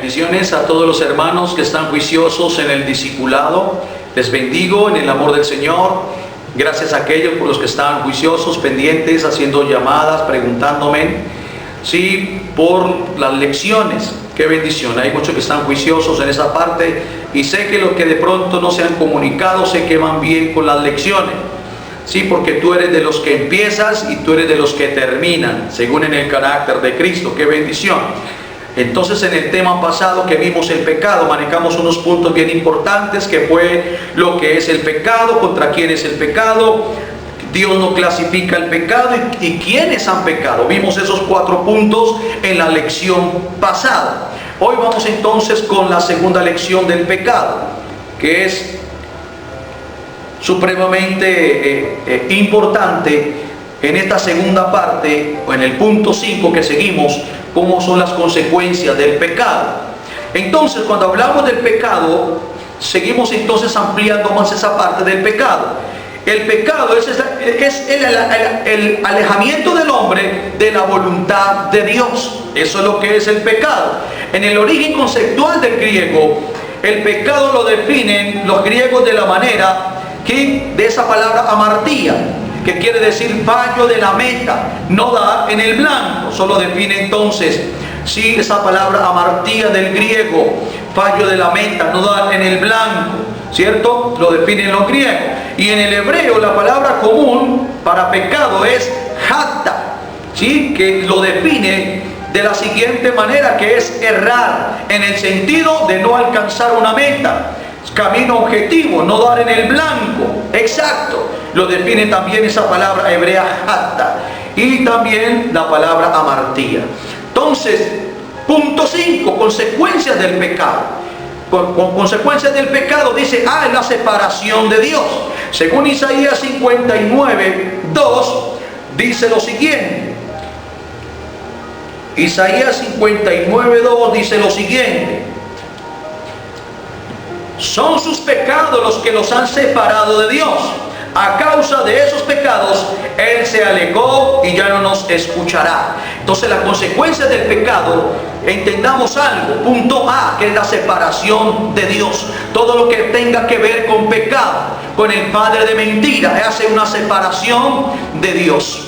Bendiciones a todos los hermanos que están juiciosos en el discipulado. Les bendigo en el amor del Señor. Gracias a aquellos por los que están juiciosos, pendientes, haciendo llamadas, preguntándome, sí, por las lecciones. Qué bendición. Hay muchos que están juiciosos en esa parte y sé que los que de pronto no se han comunicado, sé que van bien con las lecciones. Sí, porque tú eres de los que empiezas y tú eres de los que terminan, según en el carácter de Cristo. Qué bendición. Entonces, en el tema pasado que vimos el pecado, manejamos unos puntos bien importantes, que fue lo que es el pecado, contra quién es el pecado, Dios no clasifica el pecado y quiénes han pecado. Vimos esos 4 puntos en la lección pasada. Hoy vamos entonces con la segunda lección del pecado, que es supremamente importante en esta segunda parte, o en el punto 5 que seguimos, cómo son las consecuencias del pecado. Entonces, cuando hablamos del pecado, seguimos entonces ampliando más esa parte del pecado. El pecado es el alejamiento del hombre de la voluntad de Dios. Eso es lo que es el pecado. En el origen conceptual del griego, el pecado lo definen los griegos de la manera que de esa palabra amartía, que quiere decir fallo de la meta, no dar en el blanco. Solo define entonces, sí, esa palabra amartía del griego, fallo de la meta, no dar en el blanco, ¿cierto? Lo definen los griegos. Y en el hebreo la palabra común para pecado es hatta, ¿sí? Que lo define de la siguiente manera, que es errar, en el sentido de no alcanzar una meta, camino objetivo, no dar en el blanco, exacto. Lo define también esa palabra hebrea hatta y también la palabra amartía. Entonces, punto 5, consecuencias del pecado. Con consecuencias del pecado dice, es la separación de Dios. Según Isaías 59, 2, dice lo siguiente. Isaías 59, 2 dice lo siguiente: son sus pecados los que los han separado de Dios. A causa de esos pecados, Él se alejó y ya no nos escuchará. Entonces, las consecuencias del pecado, entendamos algo. Punto A, que es la separación de Dios. Todo lo que tenga que ver con pecado, con el padre de mentira, hace una separación de Dios.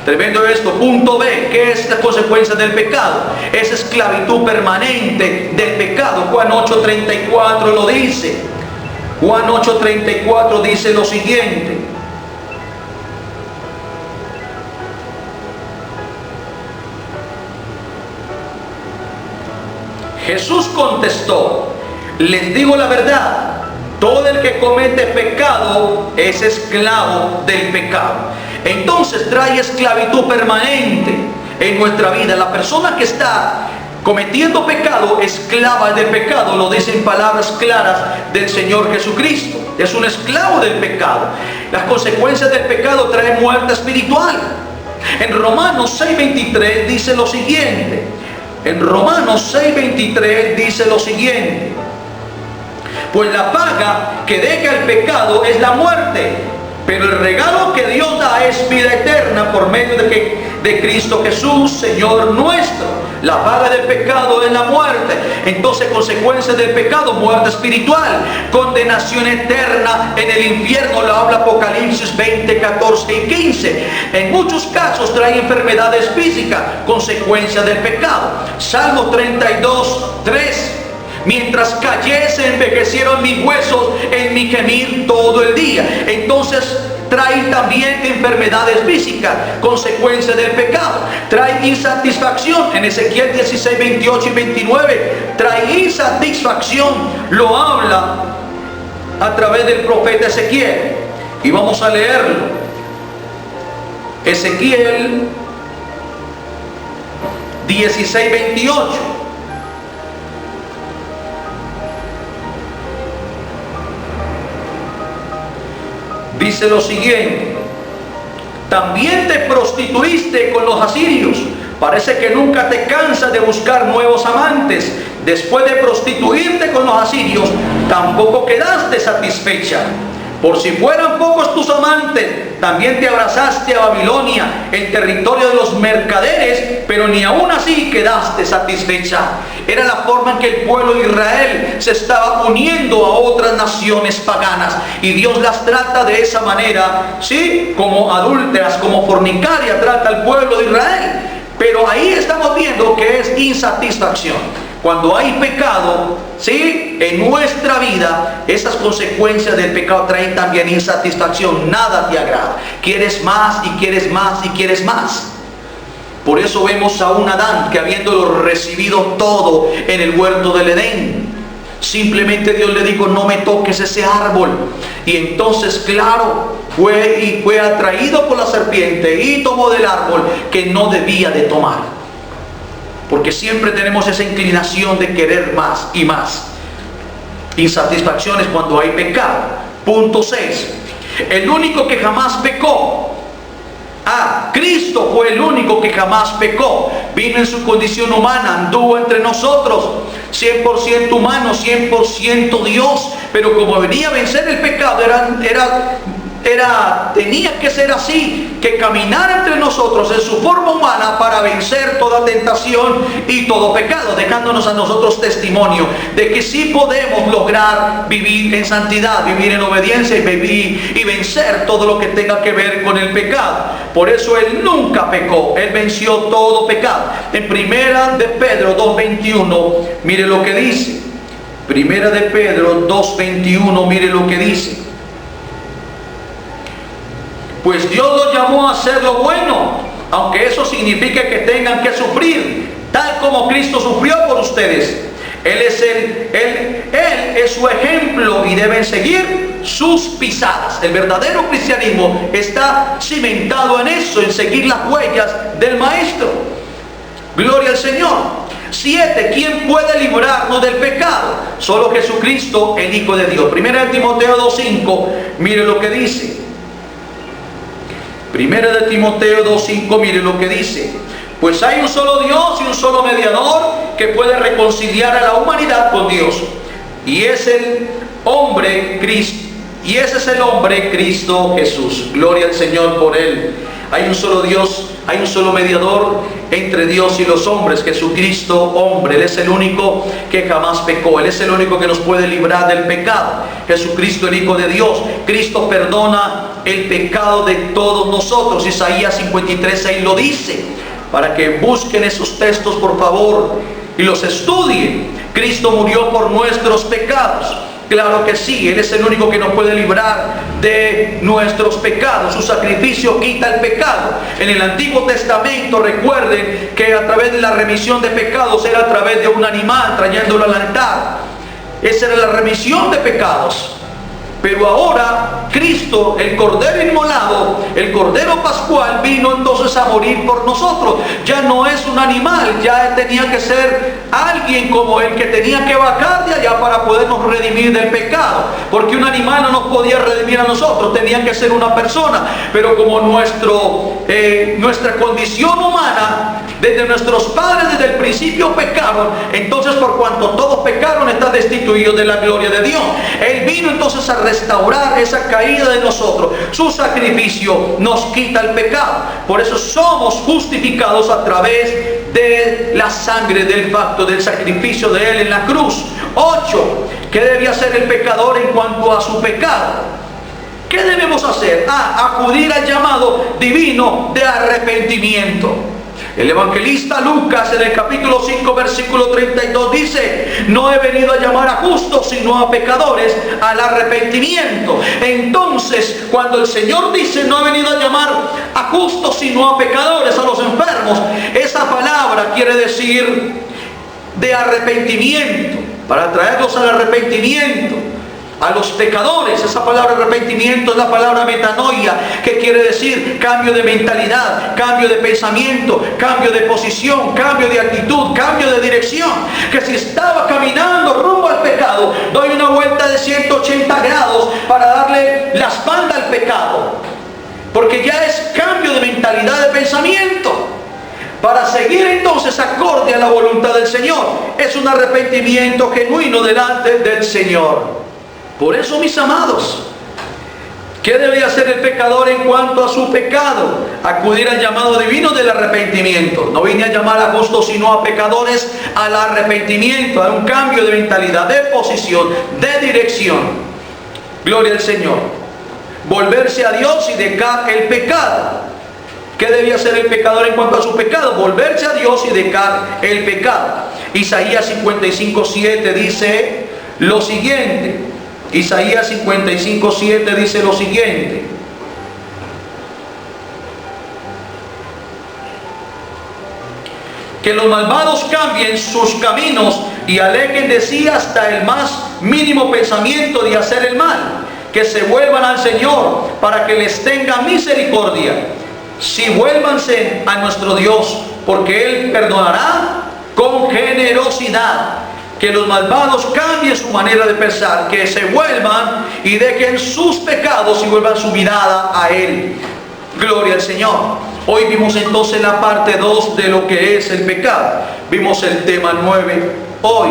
Tremendo esto. Punto B, ¿qué es la consecuencia del pecado? Es esclavitud permanente del pecado. Juan 8:34 lo dice. Juan 8:34 dice lo siguiente: Jesús contestó, les digo la verdad, todo el que comete pecado es esclavo del pecado. Entonces trae esclavitud permanente en nuestra vida. La persona que está cometiendo pecado, esclava del pecado, lo dicen palabras claras del Señor Jesucristo. Es un esclavo del pecado. Las consecuencias del pecado traen muerte espiritual. En Romanos 6:23 dice lo siguiente. En Romanos 6:23 dice lo siguiente: pues la paga que deja el pecado es la muerte, pero el regalo que Dios da es vida eterna por medio de Cristo Jesús, Señor nuestro. La paga del pecado es la muerte. Entonces, consecuencias del pecado: muerte espiritual, condenación eterna en el infierno. Lo habla Apocalipsis 20, 14 y 15. En muchos casos trae enfermedades físicas, consecuencia del pecado. Salmo 32, 3. Mientras cayese, envejecieron mis huesos en mi gemir todo el día. Entonces trae también enfermedades físicas, consecuencia del pecado. Trae insatisfacción. En Ezequiel 16, 28 y 29 trae insatisfacción. Lo habla a través del profeta Ezequiel. Y vamos a leerlo. Ezequiel 16, 28. Dice lo siguiente: también te prostituiste con los asirios. Parece que nunca te cansas de buscar nuevos amantes. Después de prostituirte con los asirios, tampoco quedaste satisfecha. Por si fueran pocos tus amantes, también te abrazaste a Babilonia, el territorio de los mercaderes, pero ni aún así quedaste satisfecha. Era la forma en que el pueblo de Israel se estaba uniendo a otras naciones paganas. Y Dios las trata de esa manera, ¿sí? Como adúlteras, como fornicaria trata al pueblo de Israel. Pero ahí estamos viendo que es insatisfacción. Cuando hay pecado, ¿sí?, en nuestra vida, esas consecuencias del pecado traen también insatisfacción. Nada te agrada. Quieres más y quieres más y quieres más. Por eso vemos a un Adán que, habiéndolo recibido todo en el huerto del Edén, simplemente Dios le dijo: no me toques ese árbol. Y entonces, claro, fue atraído por la serpiente y tomó del árbol que no debía de tomar. Porque siempre tenemos esa inclinación de querer más y más. Insatisfacciones cuando hay pecado. Punto 6. El único que jamás pecó. Cristo fue el único que jamás pecó. Vino en su condición humana, anduvo entre nosotros, 100% humano, 100% Dios. Pero como venía a vencer el pecado, tenía que ser así, que caminar entre nosotros en su forma humana para vencer toda tentación y todo pecado, dejándonos a nosotros testimonio de que sí podemos lograr vivir en santidad, vivir en obediencia y vencer todo lo que tenga que ver con el pecado. Por eso Él nunca pecó, Él venció todo pecado. En Primera de Pedro 2:21, mire lo que dice. Primera de Pedro 2:21, mire lo que dice. Pues Dios los llamó a hacer lo bueno, aunque eso signifique que tengan que sufrir, tal como Cristo sufrió por ustedes. Él es su ejemplo y deben seguir sus pisadas. El verdadero cristianismo está cimentado en eso, en seguir las huellas del Maestro. Gloria al Señor. 7. ¿Quién puede librarnos del pecado? Solo Jesucristo, el Hijo de Dios. Primera de Timoteo 2:5, mire lo que dice. Primera de Timoteo 2:5, mire lo que dice. Pues hay un solo Dios y un solo mediador que puede reconciliar a la humanidad con Dios. Y es el hombre Cristo. Y ese es el hombre Cristo Jesús. Gloria al Señor por Él. Hay un solo Dios, hay un solo mediador entre Dios y los hombres, Jesucristo hombre. Él es el único que jamás pecó. Él es el único que nos puede librar del pecado. Jesucristo, el Hijo de Dios. Cristo perdona el pecado de todos nosotros. Isaías 53:6 lo dice. Para que busquen esos textos, por favor, y los estudien. Cristo murió por nuestros pecados. Claro que sí, Él es el único que nos puede librar de nuestros pecados. Su sacrificio quita el pecado. En el Antiguo Testamento, recuerden que a través de la remisión de pecados era a través de un animal, trayéndolo al altar. Esa era la remisión de pecados. Pero ahora Cristo, el Cordero inmolado, el Cordero Pascual, vino entonces a morir por nosotros. Ya no es un animal, ya tenía que ser alguien como el que tenía que bajar de allá para podernos redimir del pecado. Porque un animal no nos podía redimir a nosotros, tenía que ser una persona. Pero como nuestra condición humana, desde nuestros padres, desde el principio pecaron, entonces por cuanto todos pecaron, están destituidos de la gloria de Dios. Él vino entonces a restaurar esa caída de nosotros. Su sacrificio nos quita el pecado. Por eso somos justificados a través de la sangre del pacto, del sacrificio de Él en la cruz. 8. ¿Qué debe hacer el pecador en cuanto a su pecado? ¿Qué debemos hacer? Acudir al llamado divino de arrepentimiento. El evangelista Lucas en el capítulo 5 versículo 32 dice: no he venido a llamar a justos sino a pecadores al arrepentimiento. Entonces, cuando el Señor dice no he venido a llamar a justos sino a pecadores, a los enfermos, esa palabra quiere decir de arrepentimiento, para traerlos al arrepentimiento. A los pecadores, esa palabra arrepentimiento es la palabra metanoia, que quiere decir cambio de mentalidad, cambio de pensamiento, cambio de posición, cambio de actitud, cambio de dirección. Que si estaba caminando rumbo al pecado, doy una vuelta de 180 grados para darle la espalda al pecado, porque ya es cambio de mentalidad, de pensamiento, para seguir entonces acorde a la voluntad del Señor. Es un arrepentimiento genuino delante del Señor. Por eso, mis amados, ¿Qué debe hacer el pecador en cuanto a su pecado? Acudir al llamado divino del arrepentimiento. No vine a llamar a justos sino a pecadores al arrepentimiento, a un cambio de mentalidad, de posición, de dirección. Gloria al Señor. Volverse a Dios y dejar el pecado. ¿Qué debía hacer el pecador en cuanto a su pecado? Volverse a Dios y dejar el pecado. Isaías 55:7 dice lo siguiente. Isaías 55:7 dice lo siguiente. Que los malvados cambien sus caminos y alejen de sí hasta el más mínimo pensamiento de hacer el mal. Que se vuelvan al Señor para que les tenga misericordia. Si vuélvanse a nuestro Dios, porque Él perdonará con generosidad. Que los malvados cambien su manera de pensar, que se vuelvan y dejen sus pecados y vuelvan su mirada a Él. Gloria al Señor. Hoy vimos entonces la parte 2 de lo que es el pecado. Vimos el tema 9 hoy.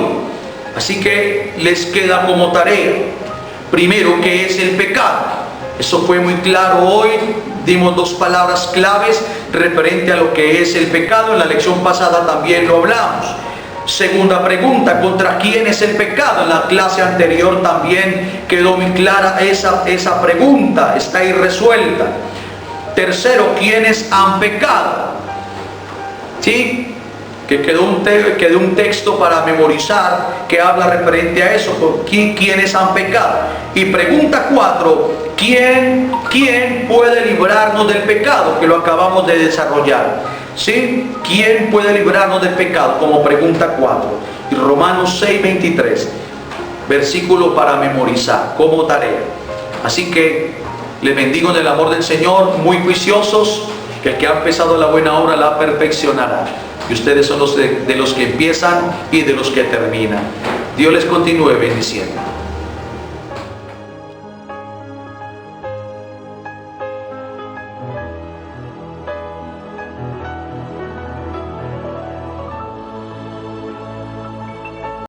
Así que les queda como tarea. Primero, ¿qué es el pecado? Eso fue muy claro hoy. Dimos 2 palabras claves referente a lo que es el pecado. En la lección pasada también lo hablamos. Segunda pregunta, ¿contra quién es el pecado? En la clase anterior también quedó muy clara esa pregunta, está irresuelta. Tercero, ¿quiénes han pecado? ¿Sí? Que quedó un texto para memorizar que habla referente a eso, ¿quiénes han pecado? Y pregunta 4, ¿quién puede librarnos del pecado? Que lo acabamos de desarrollar. ¿Sí? ¿Quién puede librarnos del pecado? Como pregunta 4. Y Romanos 6:23, versículo para memorizar, como tarea. Así que les bendigo en el amor del Señor, muy juiciosos, que el que ha empezado la buena obra la perfeccionará. Y ustedes son los de los que empiezan y de los que terminan. Dios les continúe bendiciendo.